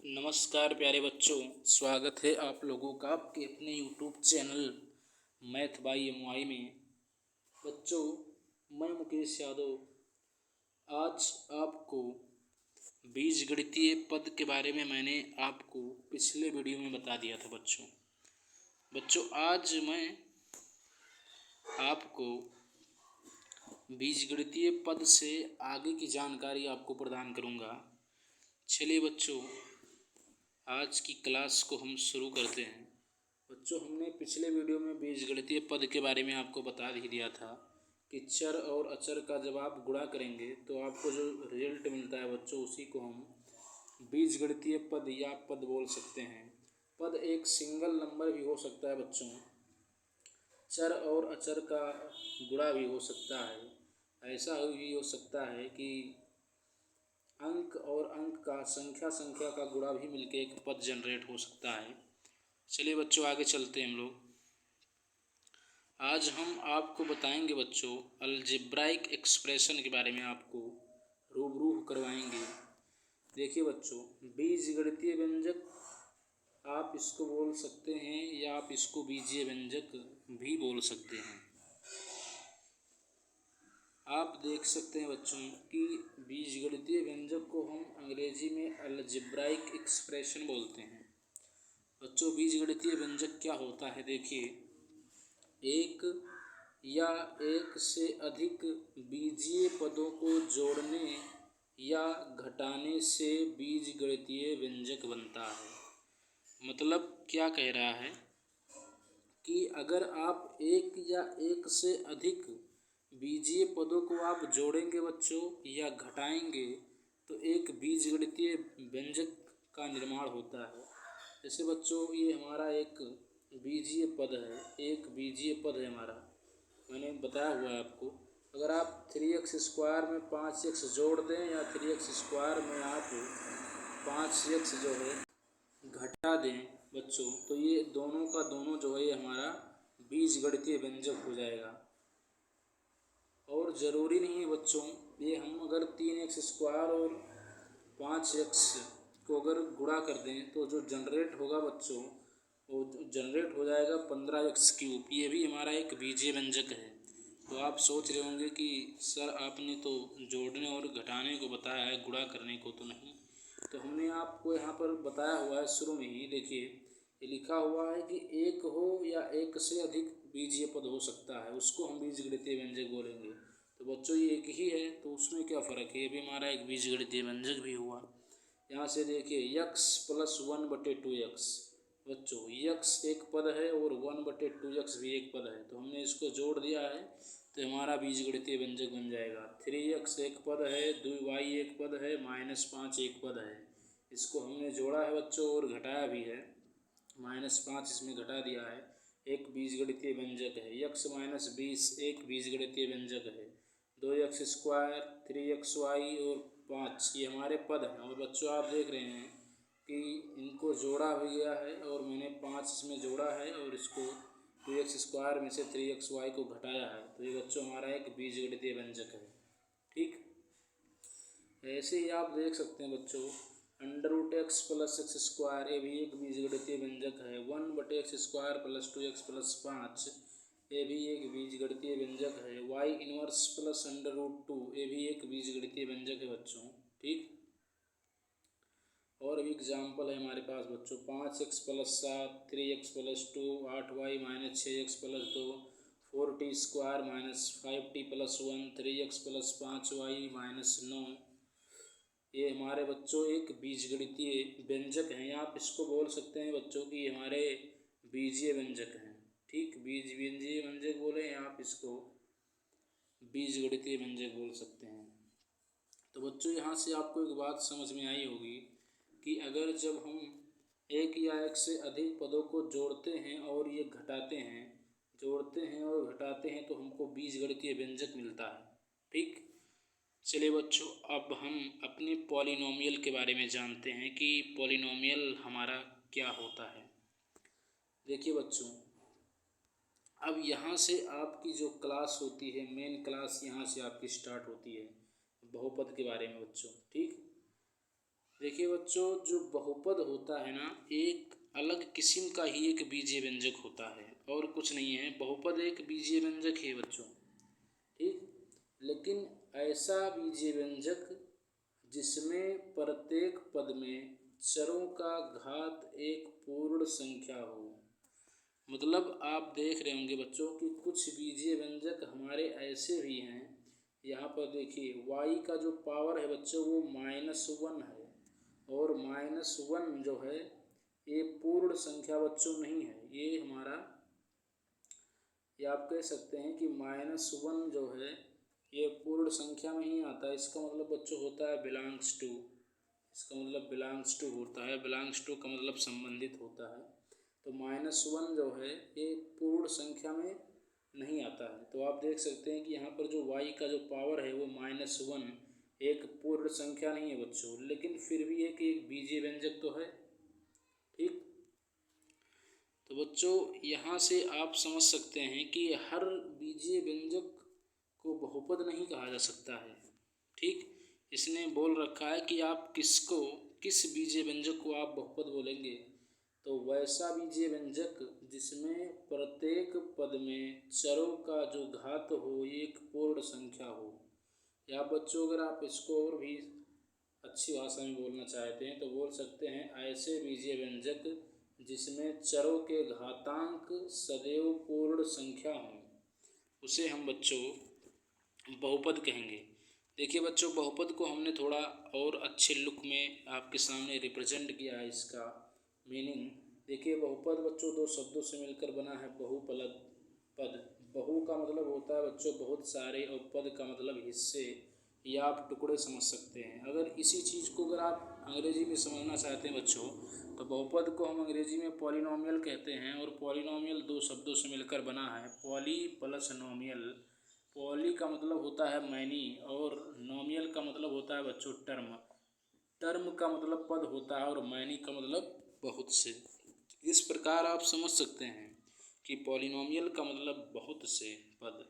नमस्कार प्यारे बच्चों, स्वागत है आप लोगों का आपके अपने यूट्यूब चैनल मैथ बाई एम.वाई में। बच्चों, मैं मुकेश यादव आज आपको बीजगणितीय पद के बारे में मैंने आपको पिछले वीडियो में बता दिया था। बच्चों आज मैं आपको बीजगणितीय पद से आगे की जानकारी आपको प्रदान करूँगा। चलिए बच्चों, आज की क्लास को हम शुरू करते हैं। बच्चों, हमने पिछले वीडियो में बीजगणितीय पद के बारे में आपको बता ही दिया था कि चर और अचर का जब आप गुणा करेंगे तो आपको जो रिजल्ट मिलता है बच्चों, उसी को हम बीजगणितीय पद या पद बोल सकते हैं। पद एक सिंगल नंबर भी हो सकता है बच्चों, चर और अचर का गुणा भी हो सकता है। ऐसा भी हो सकता है कि अंक और अंक का संख्या का गुणा भी मिलके एक पद जनरेट हो सकता है। चलिए बच्चों, आगे चलते हैं हम लोग। आज हम आपको बताएंगे बच्चों अलजेब्राइक एक्सप्रेशन के बारे में, आपको रूबरू करवाएंगे। देखिए बच्चों, बीजगणितीय व्यंजक आप इसको बोल सकते हैं या आप इसको बीजीय व्यंजक भी बोल सकते हैं। आप देख सकते हैं बच्चों कि बीजगणितीय व्यंजक को हम अंग्रेजी में अलजेब्राइक एक्सप्रेशन बोलते हैं। बच्चों, बीजगणितीय व्यंजक क्या होता है? देखिए, एक या एक से अधिक बीजीय पदों को जोड़ने या घटाने से बीजगणितीय व्यंजक बनता है। मतलब क्या कह रहा है कि अगर आप एक या एक से अधिक बीजीय पदों को आप जोड़ेंगे बच्चों या घटाएंगे तो एक बीजगणितीय व्यंजक का निर्माण होता है। जैसे बच्चों, ये हमारा एक बीजीय पद है, एक बीजीय पद है हमारा, मैंने बताया हुआ है आपको। अगर आप 3x² में 5x जोड़ दें या 3x² में आप 5x जो है घटा दें बच्चों, तो ये दोनों का दोनों जो है ये हमारा बीजगणितीय व्यंजक हो जाएगा। और ज़रूरी नहीं है बच्चों, ये हम अगर 3x² और 5x को अगर गुणा कर दें तो जो जनरेट होगा बच्चों, वो जनरेट हो जाएगा 15x³। ये भी हमारा एक बीजीय व्यंजक है। तो आप सोच रहे होंगे कि सर आपने तो जोड़ने और घटाने को बताया है, गुणा करने को तो नहीं। तो हमने आपको यहाँ पर बताया हुआ है शुरू में ही। देखिए, ये लिखा हुआ है कि एक हो या एक से अधिक बीजीय पद हो सकता है, उसको हम बीजगणितीय व्यंजक बोलेंगे। तो बच्चों, ये एक ही है तो उसमें क्या फ़र्क है, ये भी हमारा एक बीजगणितीय व्यंजक भी हुआ। यहाँ से देखिए, x + 1/2x। बच्चों, x एक पद है और 1/2x भी एक पद है, तो हमने इसको जोड़ दिया है तो हमारा बीजगणितीय व्यंजक बन जाएगा। 3x एक पद है, 2y एक पद है, -5 एक पद है। इसको हमने जोड़ा है बच्चों और घटाया भी है, -5 इसमें घटा दिया है, एक बीजगणितीय व्यंजक है। x - 20 एक बीजगणितीय व्यंजक है। 2x², 3xy और 5 ये हमारे पद हैं। और बच्चों, आप देख रहे हैं कि इनको जोड़ा भी गया है और मैंने 5 इसमें जोड़ा है और इसको 2x² में से 3xy को घटाया है। तो ये बच्चों हमारा एक बीजगणितीय व्यंजक है। ठीक, ऐसे ही आप देख सकते हैं बच्चों, √x + x², ये भी एक बीजगणितीय व्यंजक है। 1/x² + 2x + 5 ये भी एक बीजगणितीय व्यंजक है। y−1 + √2 ये भी एक बीजगणितीय व्यंजक है बच्चों। ठीक, और भी एग्जाम्पल है हमारे पास बच्चों, 5x + 7, 3x + 2, 8y - 6x + 2, 4t² - 5t + 1, 3x + 5y - 9 ये हमारे बच्चों एक बीजगणितीय व्यंजक हैं। आप इसको बोल सकते हैं बच्चों कि हमारे बीजीय व्यंजक हैं। ठीक, बीजीय व्यंजक बोले या आप इसको बीजगणितीय व्यंजक बोल सकते हैं। तो बच्चों, यहाँ से आपको एक बात समझ में आई होगी कि अगर जब हम एक या एक से अधिक पदों को जोड़ते हैं और ये घटाते हैं, जोड़ते हैं और घटाते हैं, तो हमको बीजगणितीय व्यंजक मिलता है। ठीक, चलिए बच्चों, अब हम अपने पॉलिनोमियल के बारे में जानते हैं कि पॉलिनोमियल हमारा क्या होता है। देखिए बच्चों, अब यहाँ से आपकी जो क्लास होती है, मेन क्लास यहाँ से आपकी स्टार्ट होती है बहुपद के बारे में बच्चों। ठीक, देखिए बच्चों, जो बहुपद होता है ना, एक अलग किस्म का ही एक बीजीय व्यंजक होता है और कुछ नहीं है। बहुपद एक बीजीय व्यंजक है बच्चों, ठीक। लेकिन ऐसा बीजीय व्यंजक जिसमें प्रत्येक पद में चरों का घात एक पूर्ण संख्या हो। मतलब आप देख रहे होंगे बच्चों कि कुछ बीजीय व्यंजक हमारे ऐसे भी हैं। यहाँ पर देखिए y का जो पावर है बच्चों वो -1 है, और -1 जो है ये पूर्ण संख्या बच्चों नहीं है। ये हमारा, ये आप कह सकते हैं कि -1 जो है ये पूर्ण संख्या में ही आता है। इसका मतलब बच्चों होता है बिलोंग्स टू, इसका मतलब बिलोंग्स टू होता है, बिलोंग्स टू का मतलब संबंधित होता है। तो -1 जो है ये पूर्ण संख्या में नहीं आता है। तो आप देख सकते हैं कि यहाँ पर जो y का जो पावर है वो -1 एक पूर्ण संख्या नहीं है बच्चों, लेकिन फिर भी एक बीजीय व्यंजक तो है, ठीक। तो बच्चों यहाँ से आप समझ सकते हैं कि हर बीजीय व्यंजक को बहुपद नहीं कहा जा सकता है, ठीक। इसने बोल रखा है कि आप किसको, किस बीजीय व्यंजक को आप बहुपद बोलेंगे, तो वैसा बीजीय व्यंजक जिसमें प्रत्येक पद में चरों का जो घात हो एक पूर्ण संख्या हो। या बच्चों अगर आप इसको और भी अच्छी भाषा में बोलना चाहते हैं तो बोल सकते हैं ऐसे बीजीय व्यंजक जिसमें चरों के घातांक सदैव पूर्ण संख्या हों, उसे हम बच्चों बहुपद कहेंगे। देखिए बच्चों, बहुपद को हमने थोड़ा और अच्छे लुक में आपके सामने रिप्रेजेंट किया है। इसका मीनिंग देखिए, बहुपद बच्चों दो शब्दों से मिलकर बना है बहुपद पद। बहु का मतलब होता है बच्चों बहुत सारे, और पद का मतलब हिस्से या आप टुकड़े समझ सकते हैं। अगर इसी चीज़ को अगर आप अंग्रेजी में समझना चाहते हैं बच्चों, तो बहुपद को हम अंग्रेजी में पॉलिनोमियल कहते हैं। और पॉलिनोमियल दो शब्दों से मिलकर बना है, पॉली प्लस नोमियल। पॉली का मतलब होता है मैनी, और नोमियल का मतलब होता है बच्चों टर्म। टर्म का मतलब पद होता है, और मैनी का मतलब बहुत से। इस प्रकार आप समझ सकते हैं कि पॉलिनोमियल का मतलब बहुत से पद।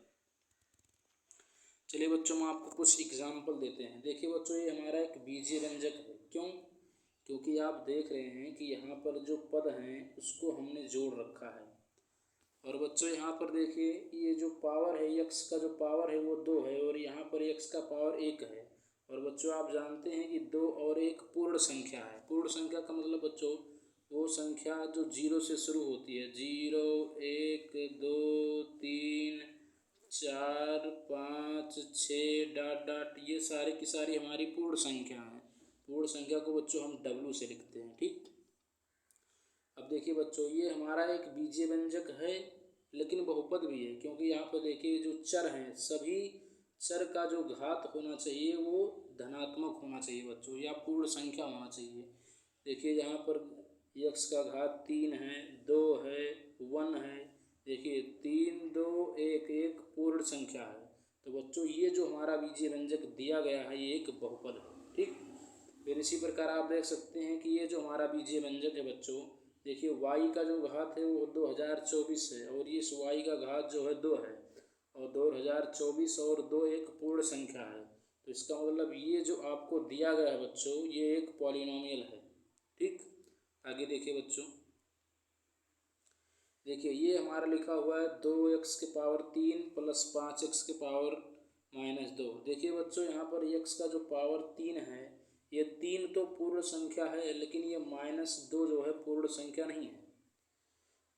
चलिए बच्चों, हम आपको कुछ एग्जाम्पल देते हैं। देखिए बच्चों, ये हमारा एक बीजीय व्यंजक है। क्यों? क्योंकि आप देख रहे हैं कि यहाँ पर जो पद हैं उसको हमने जोड़ रखा है। और बच्चों यहाँ पर देखिए, ये जो पावर है x का जो पावर है वो 2 है, और यहाँ पर x का पावर 1 है। और बच्चों आप जानते हैं कि 2 और 1 पूर्ण संख्या है। पूर्ण संख्या का मतलब बच्चों वो संख्या जो 0 से शुरू होती है। 0, 1, 2, 3, 4, 5, 6 डॉट डॉट, ये सारी की सारी हमारी पूर्ण संख्या हैं। पूर्ण संख्या को बच्चों हम W से लिखते हैं, ठीक। अब देखिए बच्चों, ये हमारा एक बीजीय व्यंजक है लेकिन बहुपद भी है, क्योंकि यहाँ पर देखिए जो चर हैं, सभी चर का जो घात होना चाहिए वो धनात्मक होना चाहिए बच्चों, या पूर्ण संख्या होना चाहिए। देखिए यहाँ पर x का घात 3 है, 2 है, 1 है। देखिए 3, 2, 1, एक पूर्ण संख्या है। तो बच्चों ये जो हमारा बीजीय व्यंजक दिया गया है ये एक बहुपद है, ठीक। फिर इसी प्रकार आप देख सकते हैं कि ये जो हमारा बीजीय व्यंजक है बच्चों, देखिए y का जो घात है वो 2024 है, और इस y का घात जो है 2 है, और 2024 और 2 एक पूर्ण संख्या है। तो इसका मतलब ये जो आपको दिया गया है बच्चों ये एक पॉलिनोमियल है, ठीक। आगे देखिए बच्चों, देखिए ये हमारा लिखा हुआ है 2x के पावर 3 प्लस 5x के पावर -2। देखिए बच्चों यहाँ पर x का जो पावर 3 है, ये 3 तो पूर्ण संख्या है, लेकिन ये -2 जो है पूर्ण संख्या नहीं है।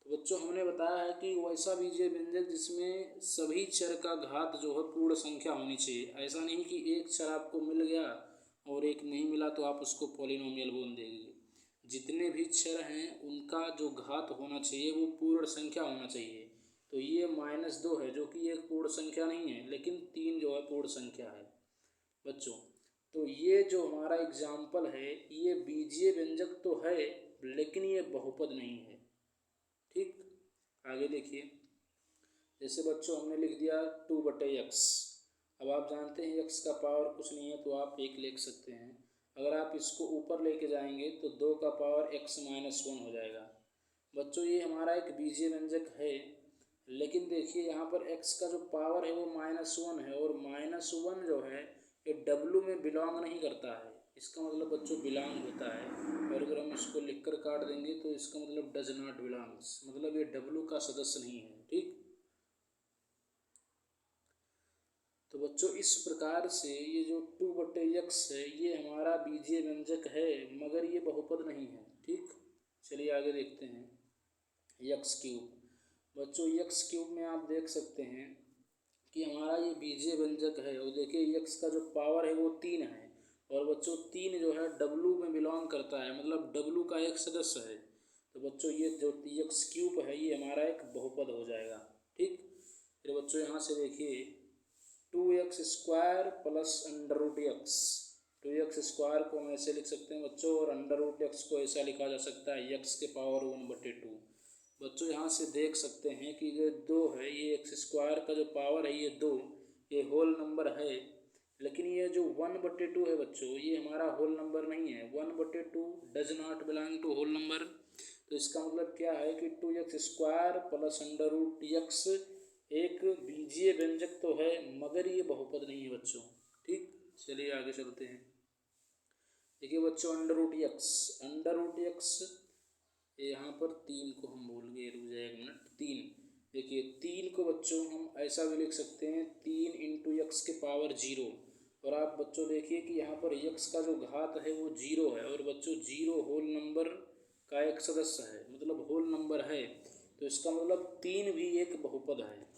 तो बच्चों हमने बताया है कि वैसा बीजीय व्यंजक जिसमें सभी चर का घात जो है पूर्ण संख्या होनी चाहिए। ऐसा नहीं कि एक चर आपको मिल गया और एक नहीं मिला तो आप उसको पॉलिनोमियल बोल देंगे। जितने भी चर हैं उनका जो घात होना चाहिए वो पूर्ण संख्या होना चाहिए। तो ये -2 है जो कि एक पूर्ण संख्या नहीं है, लेकिन 3 जो है पूर्ण संख्या है बच्चों। तो ये जो हमारा एग्जाम्पल है ये बीजीय व्यंजक तो है लेकिन ये बहुपद नहीं है, ठीक। आगे देखिए, जैसे बच्चों हमने लिख दिया 2/x। अब आप जानते हैं x का पावर कुछ नहीं है तो आप 1 लिख सकते हैं। अगर आप इसको ऊपर लेके जाएंगे तो 2 का पावर x -1 हो जाएगा। बच्चों ये हमारा एक बीजीय व्यंजक है, लेकिन देखिए यहाँ पर x का जो पावर है वो -1 है, और -1 जो है ये W में बिलोंग नहीं करता है। इसका मतलब बच्चों बिलोंग होता है, और अगर हम इसको लिख कर काट देंगे तो इसका मतलब डज नॉट बिलोंग्स, मतलब ये डब्लू का सदस्य नहीं है। ठीक, तो बच्चों इस प्रकार से ये जो 2/x है ये हमारा बीजीय व्यंजक है, मगर ये बहुपद नहीं है। ठीक, चलिए आगे देखते हैं। यक्स क्यूब, बच्चों यक्स क्यूब में आप देख सकते हैं कि हमारा ये बीजीय व्यंजक है, और देखिए यक्स का जो पावर है वो 3 है, और बच्चों 3 जो है डब्लू में बिलोंग करता है, मतलब डब्लू का एक सदस्य है। तो बच्चों ये जो यक्स क्यूब है ये हमारा एक बहुपद हो जाएगा। ठीक, फिर बच्चों यहाँ से देखिए 2x² plus under root x, 2x² को हम ऐसे लिख सकते हैं बच्चों, और अंडर रूट एक्स को ऐसा लिखा जा सकता है x के पावर 1/2। बच्चों यहाँ से देख सकते हैं कि ये 2 है, ये x² का जो पावर है ये 2, ये होल नंबर है, लेकिन ये जो 1/2 है बच्चों ये हमारा होल नंबर नहीं है। 1/2 does not belong to whole number. तो इसका मतलब क्या है कि 2x² plus under root x एक बीजीय व्यंजक तो है, मगर ये बहुपद नहीं है बच्चों। ठीक, चलिए आगे चलते हैं। देखिए बच्चों अंडर रूट एक्स यहाँ पर 3 को हम भूल गए, रुक जाए एक मिनट। 3, देखिए 3 को बच्चों हम ऐसा भी लिख सकते हैं 3 इंटू एक्स के पावर 0, और आप बच्चों देखिए कि यहाँ पर एक्स का जो घात है वो 0 है, और बच्चों 0 होल नंबर का एक सदस्य है, मतलब होल नंबर है, तो इसका मतलब 3 भी एक बहुपद है।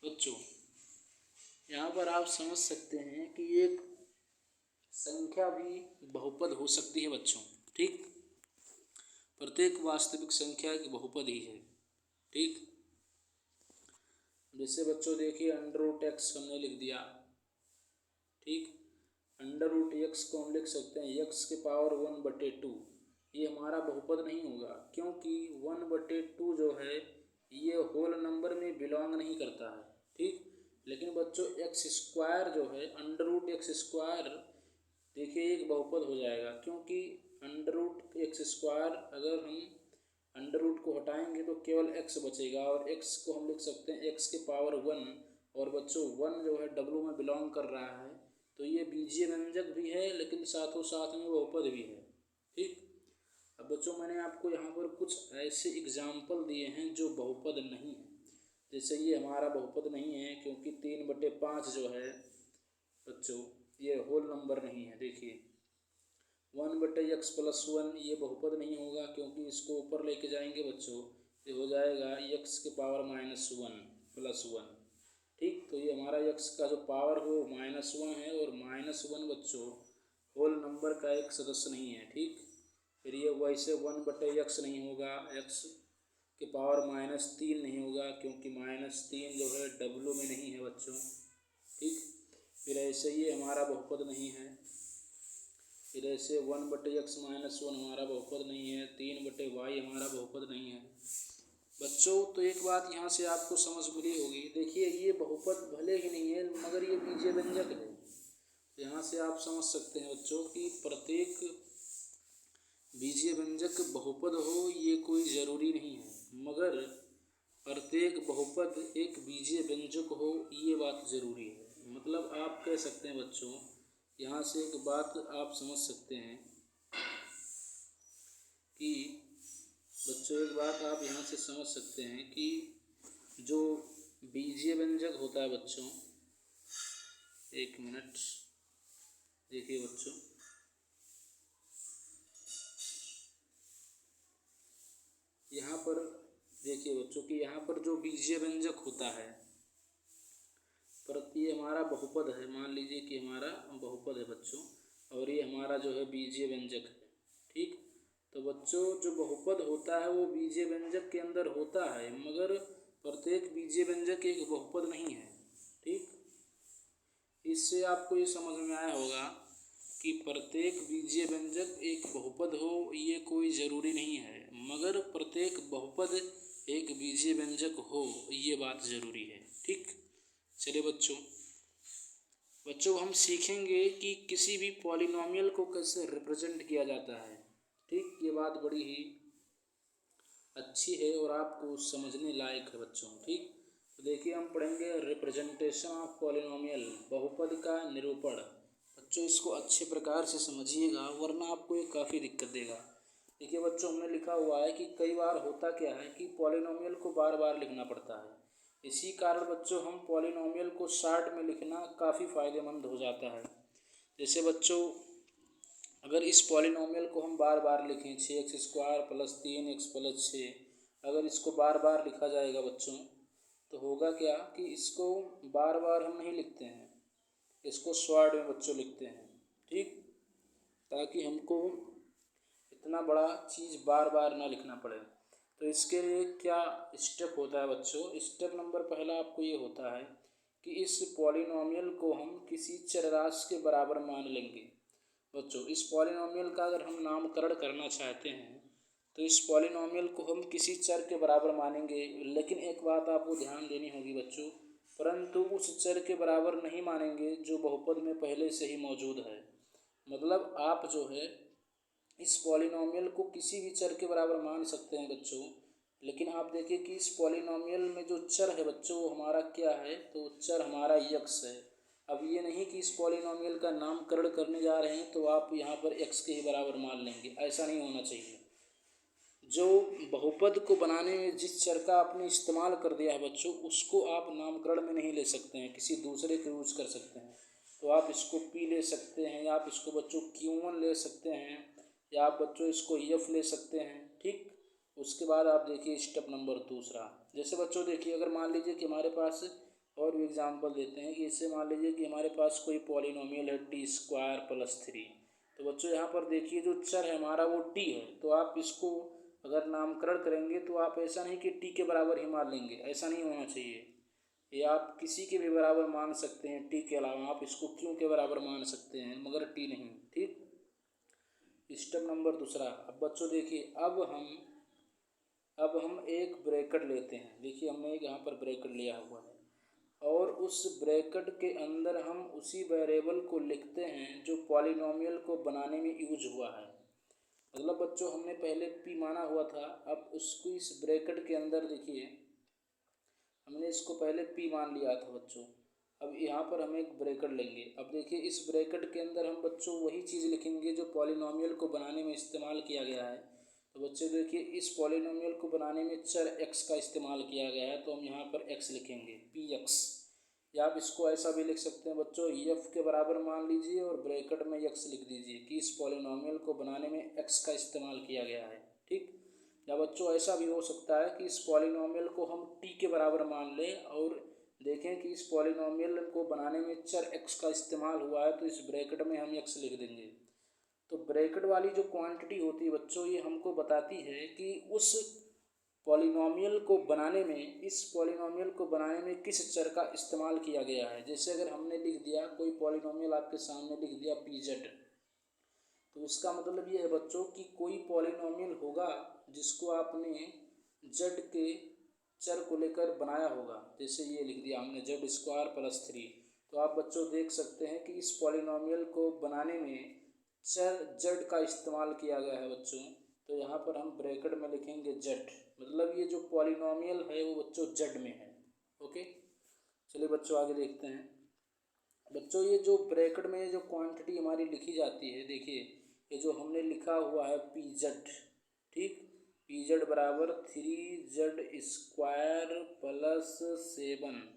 बच्चों यहाँ पर आप समझ सकते हैं कि एक संख्या भी बहुपद हो सकती है बच्चों। ठीक, प्रत्येक वास्तविक संख्या एक बहुपद ही है। ठीक, जैसे बच्चों देखिए अंडर रूट एक्स हमने लिख दिया। ठीक, अंडर रूट एक्स को हम लिख सकते हैं एक्स के पावर 1/2, ये हमारा बहुपद नहीं होगा, क्योंकि 1/2 जो है ये होल नंबर में बिलोंग नहीं करता है। ठीक, लेकिन बच्चों x² जो है अंडर रूट x² देखिए एक बहुपद हो जाएगा, क्योंकि अंडर रूट x² अगर हम अंडर रूट को हटाएंगे तो केवल x बचेगा, और x को हम लिख सकते हैं x के पावर 1, और बच्चों 1 जो है डब्लू में बिलोंग कर रहा है, तो ये बीजीय व्यंजक भी है लेकिन साथों साथ में बहुपद भी है। ठीक, अब बच्चों मैंने आपको यहाँ पर कुछ ऐसे एग्जाम्पल दिए हैं जो बहुपद नहीं है। जैसे ये हमारा बहुपद नहीं है क्योंकि 3/5 जो है बच्चों ये होल नंबर नहीं है। देखिए 1/x प्लस 1 ये बहुपद नहीं होगा, क्योंकि इसको ऊपर लेके जाएंगे बच्चों ये हो जाएगा x के पावर -1 प्लस 1। ठीक, तो ये हमारा x का जो पावर हो -1 है, और -1 बच्चों होल नंबर का एक सदस्य नहीं है। ठीक, फिर ये वैसे 1/x नहीं होगा, x के पावर -3 नहीं होगा, क्योंकि -3 जो है डब्लू में नहीं है बच्चों। ठीक, फिर ऐसे ये हमारा बहुपद नहीं है, फिर ऐसे 1/x -1 हमारा बहुपद नहीं है, 3/y हमारा बहुपद नहीं है बच्चों। तो एक बात यहाँ से आपको समझ मिली होगी, देखिए ये बहुपद भले ही नहीं है मगर ये बीजीय व्यंजक है। यहाँ से आप समझ सकते हैं बच्चों कि प्रत्येक बीजीय व्यंजक बहुपद हो ये कोई ज़रूरी नहीं है, मगर प्रत्येक बहुपद एक बीजीय व्यंजक हो ये बात ज़रूरी है। मतलब आप कह सकते हैं बच्चों, यहाँ से एक बात आप समझ सकते हैं कि बच्चों एक बात आप यहाँ से समझ सकते हैं कि जो बीजीय व्यंजक होता है बच्चों, एक मिनट देखिए बच्चों, यहाँ पर देखिए बच्चों कि यहाँ पर जो बीजीय व्यंजक होता है ये हमारा बहुपद है, मान लीजिए कि हमारा बहुपद है बच्चों, और ये हमारा जो है बीजीय व्यंजक है। ठीक, तो बच्चों जो बहुपद होता है वो बीजीय व्यंजक के अंदर होता है, मगर प्रत्येक बीजीय व्यंजक एक बहुपद नहीं है। ठीक, इससे आपको ये समझ में आया होगा कि प्रत्येक बीजीय व्यंजक एक बहुपद हो ये कोई ज़रूरी नहीं है, मगर प्रत्येक बहुपद एक बीजीय व्यंजक हो ये बात ज़रूरी है। ठीक, चलिए बच्चों हम सीखेंगे कि किसी भी पॉलिनॉमियल को कैसे रिप्रेजेंट किया जाता है। ठीक, ये बात बड़ी ही अच्छी है और आपको समझने लायक है बच्चों। ठीक, तो देखिए हम पढ़ेंगे रिप्रेजेंटेशन ऑफ पॉलिनॉमियल, बहुपद का निरूपण। बच्चों इसको अच्छे प्रकार से समझिएगा वरना आपको ये काफ़ी दिक्कत देगा। देखिए बच्चों, हमने लिखा हुआ है कि कई बार होता क्या है कि पॉलिनॉमियल को बार बार लिखना पड़ता है। इसी कारण बच्चों हम पॉलिनॉमियल को शॉर्ट में लिखना काफ़ी फ़ायदेमंद हो जाता है। जैसे बच्चों, अगर इस पॉलिनॉमियल को हम बार बार लिखें 6x² + 3x + 6, अगर इसको बार बार लिखा जाएगा बच्चों तो होगा क्या कि इसको बार बार हम नहीं लिखते हैं, इसको शॉर्ट में बच्चों लिखते हैं, ठीक, ताकि हमको इतना बड़ा चीज़ बार बार ना लिखना पड़े। तो इसके लिए क्या स्टेप होता है बच्चों? स्टेप नंबर पहला आपको ये होता है कि इस पॉलिनॉमियल को हम किसी चर राशि के बराबर मान लेंगे। बच्चों, इस पॉलिनॉमियल का अगर हम नामकरण करना चाहते हैं तो इस पॉलिनॉमियल को हम किसी चर के बराबर मानेंगे, लेकिन एक बात आपको ध्यान देनी होगी बच्चों, परंतु उस चर के बराबर नहीं मानेंगे जो बहुपद में पहले से ही मौजूद है। मतलब आप जो है इस पॉलिनॉमियल को किसी भी चर के बराबर मान सकते हैं बच्चों, लेकिन आप देखिए कि इस पॉलिनॉमियल में जो चर है बच्चों वो हमारा क्या है, तो चर हमारा यक्स है। अब ये नहीं कि इस पॉलिनॉमियल का नामकरण करने जा रहे हैं तो आप यहाँ पर एक्स के ही बराबर मान लेंगे, ऐसा नहीं होना चाहिए। जो बहुपद को बनाने में जिस चर का आपने इस्तेमाल कर दिया है बच्चों, उसको आप नामकरण में नहीं ले सकते हैं, किसी दूसरे के यूज कर सकते हैं। तो आप इसको पी ले सकते हैं, या आप इसको बच्चों Q1 ले सकते हैं, या आप बच्चों इसको एफ ले सकते हैं, ठीक। उसके बाद आप देखिए स्टेप नंबर दूसरा। जैसे बच्चों देखिए, अगर मान लीजिए कि हमारे पास, और भी एग्जांपल देते हैं कि इससे मान लीजिए कि हमारे पास कोई पॉलिनॉमियल है t² + 3। तो बच्चों यहाँ पर देखिए जो चर है हमारा वो t है, तो आप इसको अगर नामकरण करेंगे तो आप ऐसा नहीं कि t के बराबर ही मान लेंगे, ऐसा नहीं होना चाहिए। ये आप किसी के भी बराबर मान सकते हैं, t के अलावा आप इसको q के बराबर मान सकते हैं, मगर t नहीं, ठीक। स्टेप नंबर दूसरा। अब बच्चों देखिए, अब हम एक ब्रैकेट लेते हैं। देखिए हमने एक यहाँ पर ब्रैकेट लिया हुआ है और उस ब्रैकेट के अंदर हम उसी वेरिएबल को लिखते हैं जो पॉलिनॉमियल को बनाने में यूज हुआ है। मतलब बच्चों हमने पहले p माना हुआ था, अब उसको इस ब्रैकेट के अंदर देखिए हमने इसको पहले p मान लिया था बच्चों। अब यहाँ पर हम एक ब्रैकेट लेंगे। अब देखिए इस ब्रैकेट के अंदर हम बच्चों वही चीज़ लिखेंगे जो पॉलिनॉमियल को बनाने में इस्तेमाल किया गया है। तो बच्चों देखिए इस पॉलिनॉमियल को बनाने में चर x का इस्तेमाल किया गया है, तो हम यहाँ पर x लिखेंगे, px। या आप इसको ऐसा भी लिख सकते हैं बच्चों, f के बराबर मान लीजिए और ब्रैकेट में x लिख दीजिए कि इस पॉलिनॉमियल को बनाने में x का इस्तेमाल किया गया है, ठीक। या बच्चों ऐसा भी हो सकता है कि इस पॉलिनॉमियल को हम t के बराबर मान लें और देखें कि इस पॉलिनॉमियल को बनाने में चर x का इस्तेमाल हुआ है, तो इस ब्रैकेट में हम x लिख देंगे। तो ब्रैकेट वाली जो क्वांटिटी होती है बच्चों, ये हमको बताती है कि उस पॉलिनॉमियल को बनाने में, इस पॉलिनॉमियल को बनाने में किस चर का इस्तेमाल किया गया है। जैसे अगर हमने लिख दिया कोई पॉलिनॉमियल आपके सामने लिख दिया pz, तो इसका मतलब ये है बच्चों कि कोई पॉलिनॉमियल होगा जिसको आपने z के चर को लेकर बनाया होगा। जैसे ये लिख दिया हमने z² + 3, तो आप बच्चों देख सकते हैं कि इस पॉलिनॉमियल को बनाने में चर z का इस्तेमाल किया गया है बच्चों। तो यहाँ पर हम ब्रैकेट में लिखेंगे z, मतलब ये जो पॉलिनॉमियल है वो बच्चों z में है, ओके। चलिए बच्चों आगे देखते हैं। बच्चों ये जो ब्रैकेट में जो क्वांटिटी हमारी लिखी जाती है, देखिए ये जो हमने लिखा हुआ है pz, ठीक, pz बराबर 3z² + 7